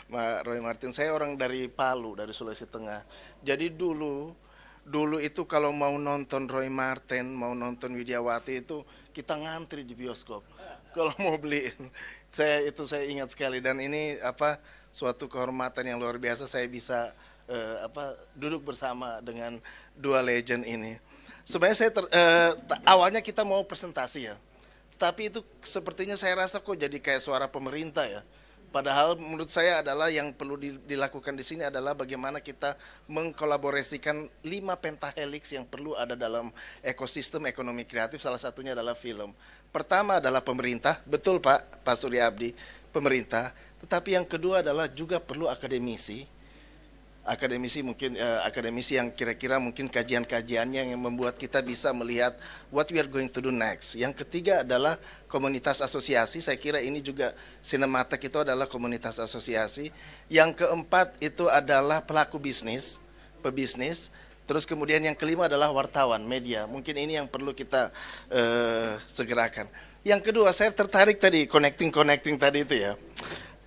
Roy Martin. Saya orang dari Palu, dari Sulawesi Tengah. Jadi dulu itu kalau mau nonton Roy Martin, mau nonton Widiawati itu kita ngantri di bioskop. Kalau mau beli, saya ingat sekali dan ini apa suatu kehormatan yang luar biasa saya bisa duduk bersama dengan dua legend ini. Sebenarnya awalnya kita mau presentasi ya, tapi itu sepertinya saya rasa kok jadi kayak suara pemerintah ya. Padahal menurut saya adalah yang perlu dilakukan di sini adalah bagaimana kita mengkolaborasikan 5 pentahelix yang perlu ada dalam ekosistem ekonomi kreatif, salah satunya adalah film. Pertama adalah pemerintah, betul Pak Surya Abdi, pemerintah. Tetapi yang kedua adalah juga perlu akademisi, mungkin akademisi yang kira-kira mungkin kajian-kajiannya yang membuat kita bisa melihat what we are going to do next. Yang ketiga adalah komunitas asosiasi, saya kira ini juga Cinematheque itu adalah komunitas asosiasi. Yang keempat itu adalah pelaku bisnis, pebisnis. Terus kemudian yang kelima adalah wartawan, media. Mungkin ini yang perlu kita segerakan. Yang kedua, saya tertarik tadi connecting tadi itu ya.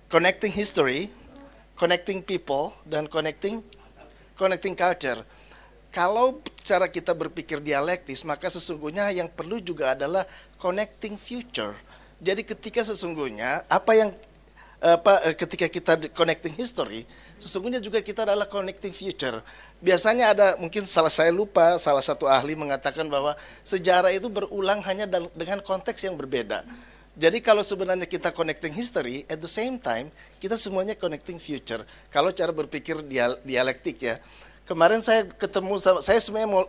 Connecting history, connecting people, dan connecting culture. Kalau cara kita berpikir dialektis, maka sesungguhnya yang perlu juga adalah connecting future. Jadi ketika sesungguhnya ketika kita connecting history, sesungguhnya juga kita adalah connecting future. Biasanya ada mungkin salah satu ahli mengatakan bahwa sejarah itu berulang hanya dengan konteks yang berbeda. Jadi kalau sebenarnya kita connecting history, at the same time kita semuanya connecting future. Kalau cara berpikir dialektik ya. Kemarin saya ketemu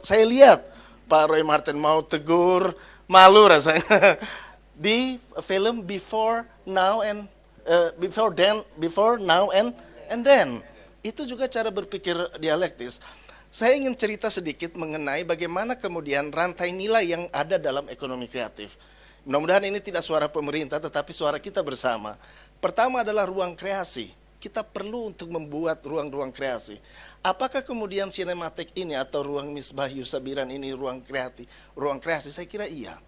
saya lihat Pak Roy Martin mau tegur, malu rasanya di film Before Now and Then. Itu juga cara berpikir dialektis. Saya ingin cerita sedikit mengenai bagaimana kemudian rantai nilai yang ada dalam ekonomi kreatif. Mudah-mudahan ini tidak suara pemerintah tetapi suara kita bersama. Pertama adalah ruang kreasi. Kita perlu untuk membuat ruang-ruang kreasi. Apakah kemudian Cinematheque ini atau ruang Misbah Yusabiran ini ruang kreasi? Saya kira iya.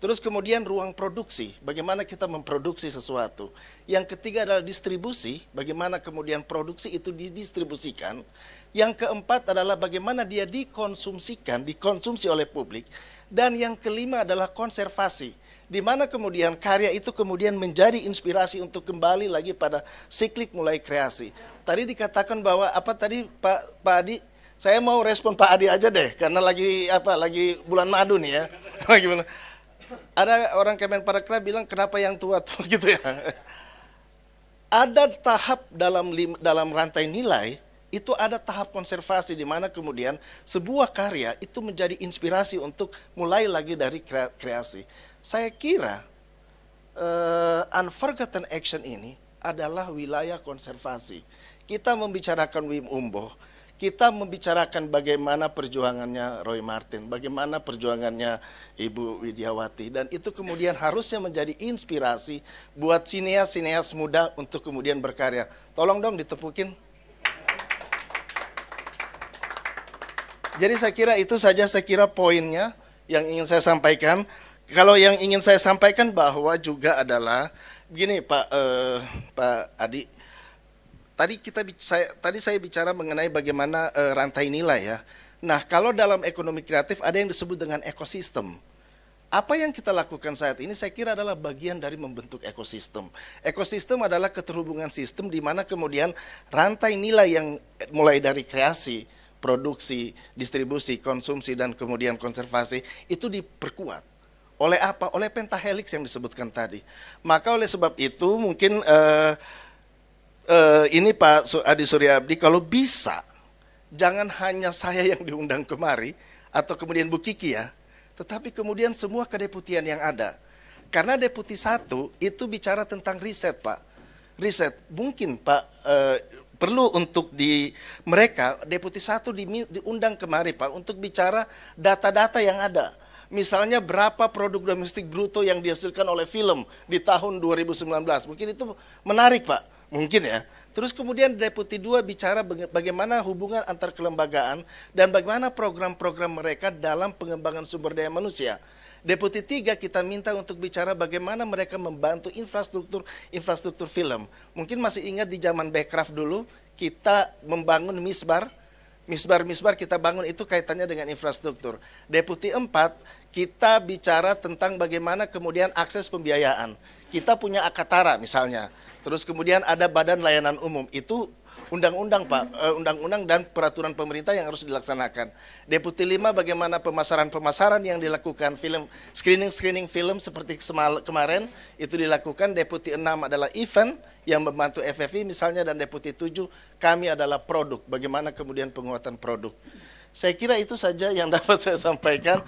Terus kemudian ruang produksi, bagaimana kita memproduksi sesuatu. Yang ketiga adalah distribusi, bagaimana kemudian produksi itu didistribusikan. Yang keempat adalah bagaimana dia dikonsumsi oleh publik. Dan yang kelima adalah konservasi, di mana kemudian karya itu kemudian menjadi inspirasi untuk kembali lagi pada siklik mulai kreasi. Tadi dikatakan bahwa Pak Adi, saya mau respon Pak Adi aja deh, karena lagi bulan madu nih ya. Gimana? Ada orang Kemenparekraf bilang kenapa yang tua-tua gitu ya. Ada tahap dalam rantai nilai, itu ada tahap konservasi di mana kemudian sebuah karya itu menjadi inspirasi untuk mulai lagi dari kreasi. Saya kira Unforgotten Action ini adalah wilayah konservasi. Kita membicarakan Wim Umboh, kita membicarakan bagaimana perjuangannya Roy Martin, bagaimana perjuangannya Ibu Widiawati, dan itu kemudian harusnya menjadi inspirasi buat sineas muda untuk kemudian berkarya. Tolong dong ditepukin. Jadi saya kira itu saja poinnya yang ingin saya sampaikan. Kalau yang ingin saya sampaikan bahwa juga adalah begini Pak Adi. Tadi saya bicara mengenai bagaimana rantai nilai ya. Nah, kalau dalam ekonomi kreatif ada yang disebut dengan ekosistem. Apa yang kita lakukan saat ini saya kira adalah bagian dari membentuk ekosistem. Ekosistem adalah keterhubungan sistem di mana kemudian rantai nilai yang mulai dari kreasi, produksi, distribusi, konsumsi, dan kemudian konservasi itu diperkuat. Oleh apa? Oleh pentahelix yang disebutkan tadi. Maka oleh sebab itu mungkin ini Pak Adi Surya Abdi, kalau bisa jangan hanya saya yang diundang kemari atau kemudian Bu Kiki ya, tetapi kemudian semua kedeputian yang ada. Karena deputi 1 itu bicara tentang riset Pak. Riset, mungkin Pak perlu untuk mereka deputi 1 diundang kemari Pak untuk bicara data-data yang ada. Misalnya berapa produk domestik bruto yang dihasilkan oleh film di tahun 2019. Mungkin itu menarik Pak. Mungkin ya. Terus kemudian Deputi 2 bicara bagaimana hubungan antar kelembagaan dan bagaimana program-program mereka dalam pengembangan sumber daya manusia. Deputi 3 kita minta untuk bicara bagaimana mereka membantu infrastruktur film. Mungkin masih ingat di zaman Bekraf dulu, kita membangun misbar kita bangun, itu kaitannya dengan infrastruktur. Deputi 4, kita bicara tentang bagaimana kemudian akses pembiayaan. Kita punya Akatara misalnya, terus kemudian ada Badan Layanan Umum, itu undang-undang Pak, undang-undang dan peraturan pemerintah yang harus dilaksanakan. Deputi 5, bagaimana pemasaran-pemasaran yang dilakukan, film screening film seperti kemarin itu dilakukan. Deputi 6 adalah event yang membantu FFI misalnya, dan Deputi 7 kami adalah produk, bagaimana kemudian penguatan produk. Saya kira itu saja yang dapat saya sampaikan.